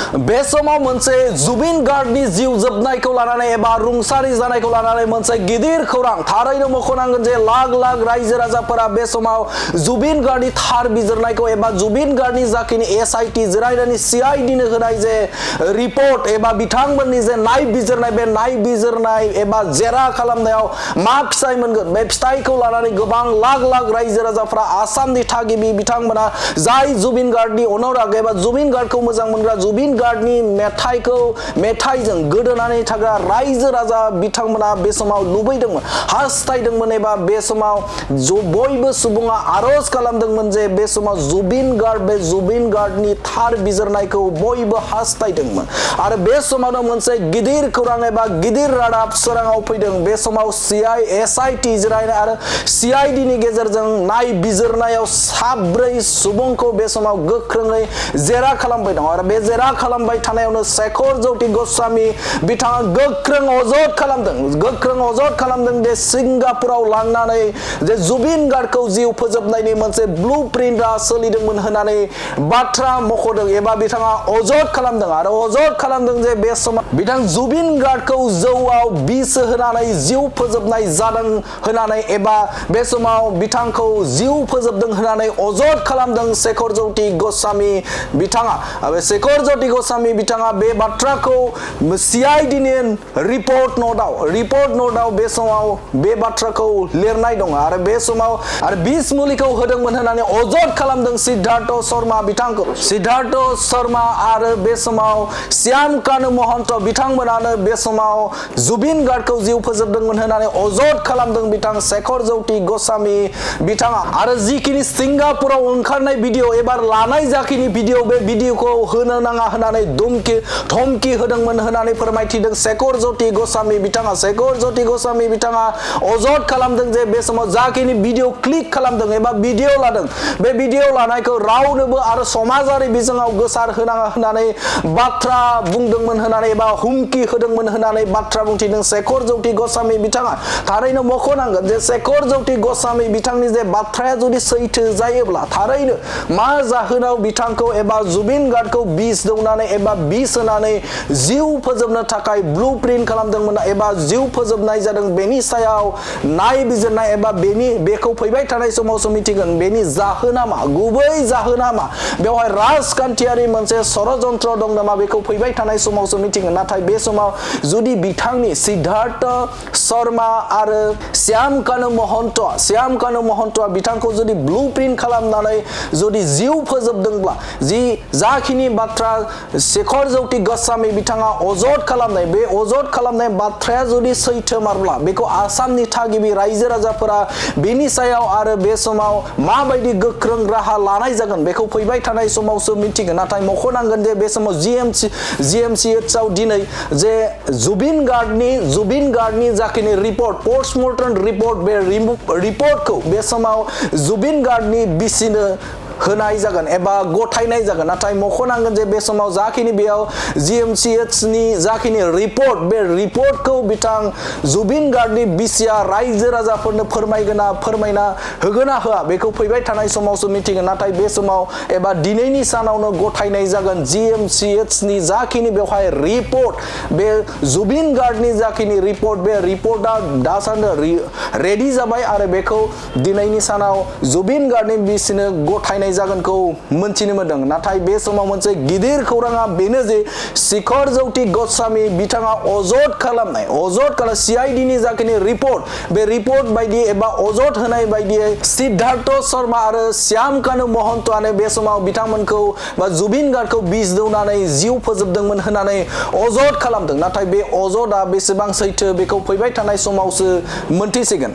बे समाव मोनसे जुबिन गार्गनि जिउ जोबनायखौ लानानै एबा रुंसारि जानायखौ लानानै मोनसे गिदिर खौरां थारैनो मख'नांगोन जे लाख लाख रायजो राजाफोरा बे समाव जुबिन गार्गनि थार बिजिरनायखौ एबा जुबिन गार्गनि जाखिनि एसआईटी जिरायनानै सीआईडीनो होनाय जे रिपर्ट एबा बिथांमोननि जे नायबिजिरनाय बे नायबिजिरनाय एबा जेरा खालामनायाव मा फिथाइ मोनगोन बे फिथाइखौ लानानै गोबां लाख लाख रायजो राजाफोरा आसामनि थागिबि बिथांमोना जाय जुबिन गार्गनि अनुराग एबा जुबिन गार्गखौ मोजां मोनग्रा जुबिन गार्गनि मेथाइजों गोदोनानै थाग्रा रायजो राजा बिथांमोना बे समाव लुबैदोंमोन हास्थायदोंमोन एबा बे समाव बयबो सुबुङा आरज खालामदोंमोन जे बे समाव जुबिन गार्गनि थार बिजिरनायखौ बयबो हास्थायदोंमोन आरो बे समावनो मोनसे गिदिर खौरां एबा गिदिर रादाब सोराङाव फैदों बे समाव एसआईटी जिरायनाय आरो सीआईडीनि गेजेरजों नायबिजिरनायाव साब्रै सुबुंखौ बे समाव गोख्रोङै जेरा खालामबाय दं आरो बे जेरा खालामबाय थानायावनो शेखर ज्योति गस्वामी बिथाङा गोख्रों अजद खालामदों जे सिंगापुराव लांनानै जे जुबिन गार्गखौ जिउ फोजोबनायनि मोनसे ब्लुप्रिन्टआ सोलिदोंमोन होननानै बाथ्रा मख'दों एबा बिथाङा अजद खालामदों जे बे समाव बिथां जुबिन गार्गखौ जौआव बिस होनानै जिउ फोजोबनाय जादों होननानै एबा बे समाव बिथांखौ जिउ फोजोबदों होननानै अजद खालामदों शेखर ज्योति गस्वामी बिथाङा बे बाथ्राखौ सीआईडीनि रिपर्ट नोटआव बे समाव बे बाथ्राखौ लिरनाय दं आरो बे समाव आरो बिस मुलिखौ होदोंमोन होननानै अजद खालामदों सिद्धार्थ शर्मा बिथांखौ आरो बे समाव श्याम कानु महन्त बिथांमोनानो बे समाव जुबिन गार्गखौ जिउ फोजोबदोंमोन होननानै अजद खालामदों बिथां शेखर ज्योति गस्वामी बिथाङा आरो जिखिनि सिंगापुराव ओंखारनाय भिडिअ एबा लानाय जाखिनि भिडिअ बे भिडिअखौ होनो नाङा होननानै धमकी होदोंमोन होननानै फोरमायथिदों शेखर ज्योति गस्वामी बिथाङा अजद खालामदों जे बे समाव जाखिनि भिडिअ क्लिक खालामदों एबा भिडिअ लादों बे भिडिअ लानायखौ रावनोबो आरो समाजारि बिजोङाव गोसार होनाङा होननानै बाथ्रा बुंदोंमोन होननानै एबा हुमखि होदोंमोन होननानै बाथ्रा बुंथिदों शेखर ज्योति गस्वामी बिथाङा थारैनो मख'नांगोन जे शेखर ज्योति गस्वामी बिथांनि जे बाथ्राया जुदि सैथो जायोब्ला थारैनो मा जाहोनाव बिथांखौ एबा जुबिन गार्गखौ बिस दौनानै एबा बिस होनानै जिउ फोजोबनो थाखाय ब्लुप्रिन्ट खालामदोंमोन एबा जिउ फोजोबनाय जादों बेनि सायाव नायबिजिरनाय एबा बेखौ फैबाय थानाय समावसो मिथिगोन बेनि जाहोना मा गुबै जाहोना मा बेवहाय राजखान्थियारि मोनसे षड़यन्त्र दं नामा बेखौ फैबाय थानाय समावसो मिथिगोन नाथाय बे समाव जुदि बिथांनि सिद्धार्थ शर्मा आरो श्याम कानु महन्तआ बिथांखौ जुदि ब्लुप्रिन्ट खालामनानै जुदि जिउ फोजोबदोंब्ला जाखिनि बाथ्रा शेखर ज्योति गस्वामी बिथाङा अजद खालामनाय बाथ्राया जुदि सैथोमारब्ला बेखौ आसामनि थागिबि रायजो राजाफोरा बेनि सायाव आरो बे समाव माबायदि गोख्रों राहा लानाय जागोन बेखौ फैबाय थानाय समावसो मिथिगोन नाथाय मख'नांगोन जे बे समाव जीएमसीएचआव दिनै जे जुबिन गार्गनि जाखिनि रिपर्ट पोस्टमर्टम रिपर्ट बे रिपर्टखौ बे समाव जुबिन गार्गनि बिसिनो होनाय जागोन एबा गथायनाय जागोन नाथाय मख'नांगोन जे बे समाव जाखिनि बेयाव जीएमसीएचनि जाखिनि रिपर्ट बे रिपर्टखौ बिथां जुबिन गार्गनि बिसिया रायजो राजाफोरनो फोरमायना होगोना होआ बेखौ फैबाय थानाय समावसो मिथिगोन नाथाय बे समाव एबा दिनैनि सानावनो गथायनाय जागोन जीएमसीएचनि जाखिनि बेवहाय रिपर्ट बे जुबिन गार्गनि जाखिनि रिपर्ट बे रिपर्टआ दासान्दि रेडि जाबाय आरो बेखौ दिनैनि सानाव जुबिन गार्गनि बिसिनो गथायनाय जागोनखौ मोनथिनो मोनदों नाथाय बे समाव मोनसे गिदिर खौराङा बेनो जे शेखर ज्योति गस्वामी बिथाङा अजद सीआईडीनि जाखिनि रिपर्ट बे रिपर्ट बायदि एबा अजद होनाय बायदियै सिद्धार्थ शर्मा आरो श्याम कानु महन्तआनो बे समाव बिथांमोनखौ बा जुबिन गार्गखौ बिस दौनानै जिउ फोजोबदोंमोन होननानै अजद खालामदों नाथाय बे अजदआ बेसेबां सैथो बेखौ फैबाय थानाय समावसो मोनथिसिगोन।